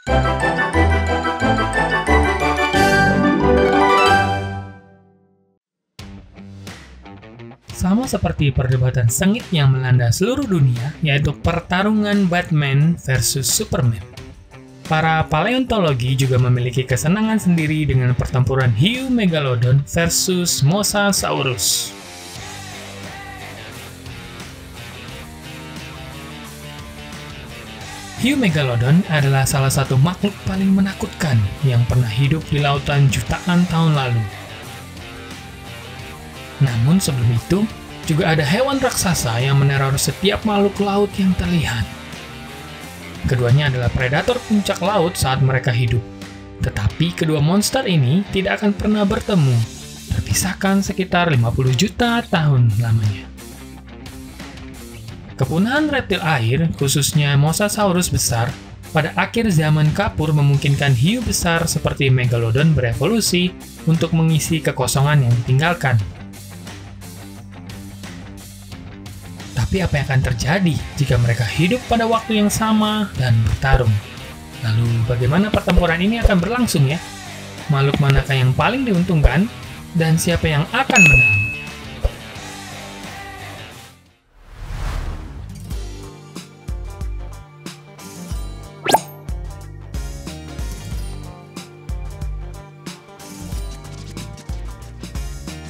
Sama seperti perdebatan sengit yang melanda seluruh dunia, yaitu pertarungan Batman versus Superman. Para paleontologi juga memiliki kesenangan sendiri dengan pertempuran hiu megalodon versus mosasaurus. Hiu megalodon adalah salah satu makhluk paling menakutkan yang pernah hidup di lautan jutaan tahun lalu. Namun sebelum itu, juga ada hewan raksasa yang meneror setiap makhluk laut yang terlihat. Keduanya adalah predator puncak laut saat mereka hidup. Tetapi kedua monster ini tidak akan pernah bertemu, terpisahkan sekitar 50 juta tahun lamanya. Kepunahan reptil air, khususnya mosasaurus besar, pada akhir zaman kapur memungkinkan hiu besar seperti megalodon berevolusi untuk mengisi kekosongan yang ditinggalkan. Tapi apa yang akan terjadi jika mereka hidup pada waktu yang sama dan bertarung? Lalu bagaimana pertempuran ini akan berlangsung ya? Makhluk manakah yang paling diuntungkan? Dan siapa yang akan menang?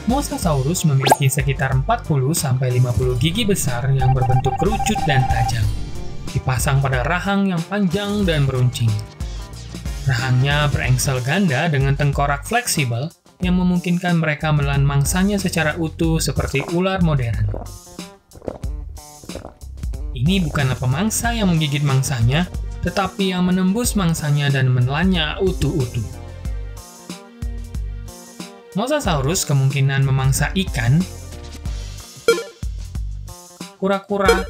Mosasaurus memiliki sekitar 40-50 gigi besar yang berbentuk kerucut dan tajam, dipasang pada rahang yang panjang dan beruncing. Rahangnya berengsel ganda dengan tengkorak fleksibel yang memungkinkan mereka menelan mangsanya secara utuh seperti ular modern. Ini bukanlah pemangsa yang menggigit mangsanya, tetapi yang menembus mangsanya dan menelannya utuh-utuh. Mosasaurus kemungkinan memangsa ikan, kura-kura,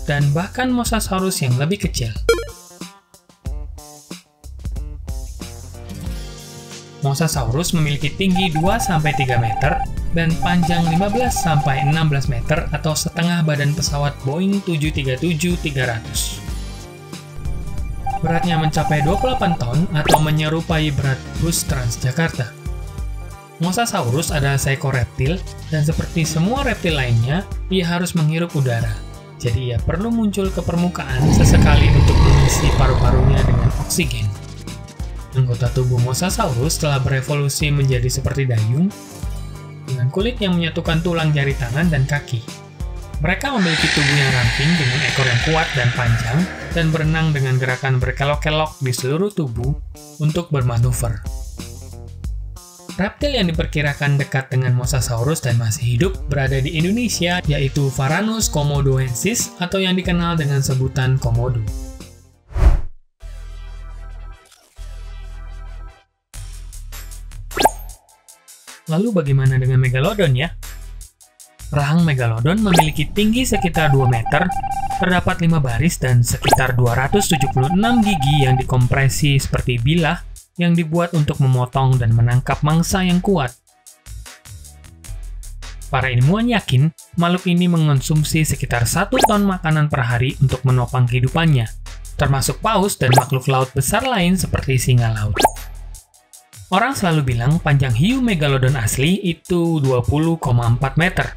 dan bahkan mosasaurus yang lebih kecil. Mosasaurus memiliki tinggi 2-3 meter dan panjang 15-16 meter atau setengah badan pesawat Boeing 737-300. Beratnya mencapai 28 ton atau menyerupai berat bus Transjakarta. Mosasaurus adalah seekor reptil, dan seperti semua reptil lainnya, ia harus menghirup udara. Jadi ia perlu muncul ke permukaan sesekali untuk mengisi paru-parunya dengan oksigen. Anggota tubuh Mosasaurus telah berevolusi menjadi seperti dayung, dengan kulit yang menyatukan tulang jari tangan dan kaki. Mereka memiliki tubuh yang ramping dengan ekor yang kuat dan panjang, dan berenang dengan gerakan berkelok-kelok di seluruh tubuh untuk bermanuver. Reptil yang diperkirakan dekat dengan Mosasaurus dan masih hidup berada di Indonesia, yaitu Varanus komodoensis atau yang dikenal dengan sebutan komodo. Lalu bagaimana dengan megalodon ya? Rahang megalodon memiliki tinggi sekitar 2 meter, terdapat 5 baris dan sekitar 276 gigi yang dikompresi seperti bilah yang dibuat untuk memotong dan menangkap mangsa yang kuat. Para ilmuwan yakin makhluk ini mengonsumsi sekitar 1 ton makanan per hari untuk menopang kehidupannya, termasuk paus dan makhluk laut besar lain seperti singa laut. Orang selalu bilang panjang hiu megalodon asli itu 20,4 meter,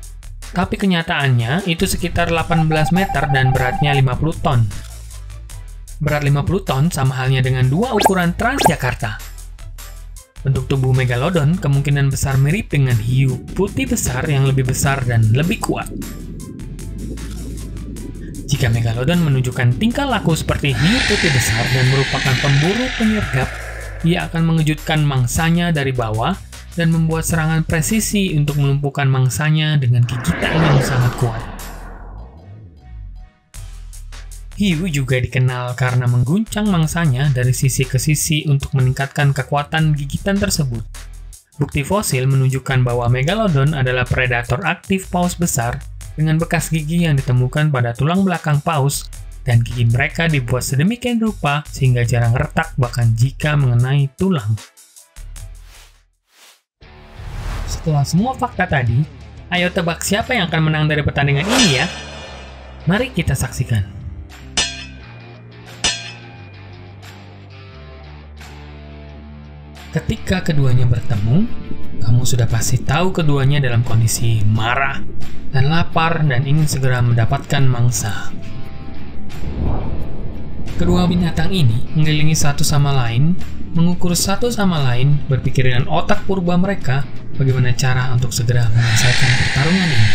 tapi kenyataannya itu sekitar 18 meter dan beratnya 50 ton. Berat 50 ton sama halnya dengan 2 ukuran Transjakarta. Bentuk tubuh megalodon kemungkinan besar mirip dengan hiu putih besar yang lebih besar dan lebih kuat. Jika megalodon menunjukkan tingkah laku seperti hiu putih besar dan merupakan pemburu penyergap, ia akan mengejutkan mangsanya dari bawah dan membuat serangan presisi untuk melumpuhkan mangsanya dengan gigitan yang sangat kuat. Hiu juga dikenal karena mengguncang mangsanya dari sisi ke sisi untuk meningkatkan kekuatan gigitan tersebut. Bukti fosil menunjukkan bahwa megalodon adalah predator aktif paus besar dengan bekas gigi yang ditemukan pada tulang belakang paus, dan gigi mereka dibuat sedemikian rupa sehingga jarang retak bahkan jika mengenai tulang. Setelah semua fakta tadi, ayo tebak siapa yang akan menang dari pertandingan ini ya? Mari kita saksikan. Ketika keduanya bertemu, kamu sudah pasti tahu keduanya dalam kondisi marah dan lapar dan ingin segera mendapatkan mangsa. Kedua binatang ini mengelilingi satu sama lain, mengukur satu sama lain, berpikir dengan otak purba mereka bagaimana cara untuk segera menyelesaikan pertarungan ini.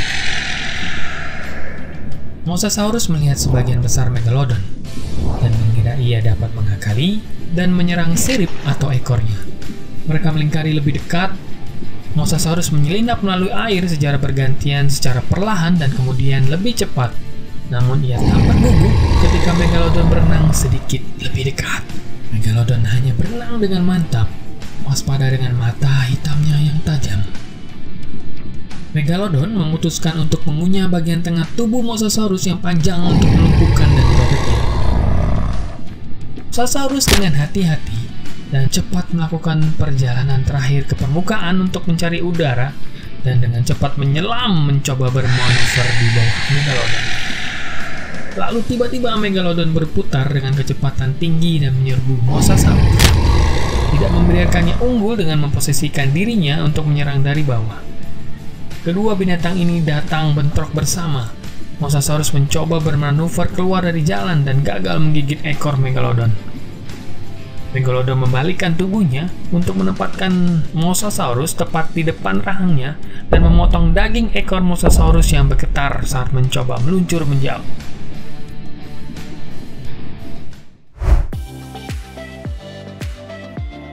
Mosasaurus melihat sebagian besar Megalodon dan mengira ia dapat mengakali dan menyerang sirip atau ekornya. Mereka melingkari lebih dekat. Mosasaurus menyelinap melalui air secara bergantian, secara perlahan dan kemudian lebih cepat. Namun ia tampak gugup ketika Megalodon berenang sedikit lebih dekat. Megalodon hanya berenang dengan mantap, waspada dengan mata hitamnya yang tajam. Megalodon memutuskan untuk mengunyah bagian tengah tubuh Mosasaurus yang panjang untuk melumpuhkan dan merobeknya. Mosasaurus dengan hati-hati dan cepat melakukan perjalanan terakhir ke permukaan untuk mencari udara dan dengan cepat menyelam mencoba bermanuver di bawah Megalodon. Lalu tiba-tiba Megalodon berputar dengan kecepatan tinggi dan menyerbu Mosasaurus. Tidak membiarkannya unggul dengan memposisikan dirinya untuk menyerang dari bawah. Kedua binatang ini datang bentrok bersama. Mosasaurus mencoba bermanuver keluar dari jalan dan gagal menggigit ekor Megalodon. Megalodon membalikkan tubuhnya untuk menempatkan Mosasaurus tepat di depan rahangnya dan memotong daging ekor Mosasaurus yang bergetar saat mencoba meluncur menjauh.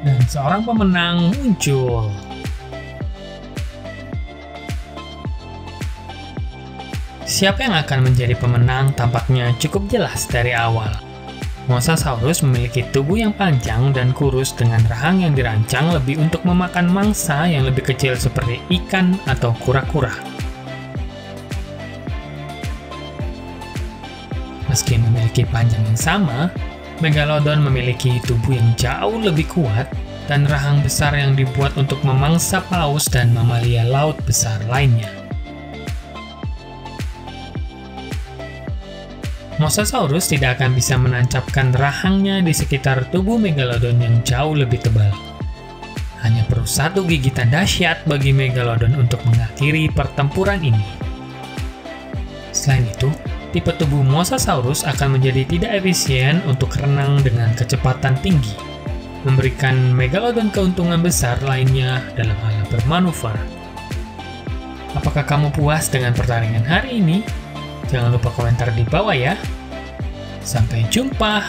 Dan seorang pemenang muncul. Siapa yang akan menjadi pemenang tampaknya cukup jelas dari awal. Mosasaurus memiliki tubuh yang panjang dan kurus dengan rahang yang dirancang lebih untuk memakan mangsa yang lebih kecil seperti ikan atau kura-kura. Meski memiliki panjang yang sama, Megalodon memiliki tubuh yang jauh lebih kuat dan rahang besar yang dibuat untuk memangsa paus dan mamalia laut besar lainnya. Mosasaurus tidak akan bisa menancapkan rahangnya di sekitar tubuh Megalodon yang jauh lebih tebal. Hanya perlu satu gigitan dahsyat bagi Megalodon untuk mengakhiri pertempuran ini. Selain itu, tipe tubuh Mosasaurus akan menjadi tidak efisien untuk renang dengan kecepatan tinggi, memberikan Megalodon keuntungan besar lainnya dalam hal bermanuver. Apakah kamu puas dengan pertandingan hari ini? Jangan lupa komentar di bawah ya. Sampai jumpa.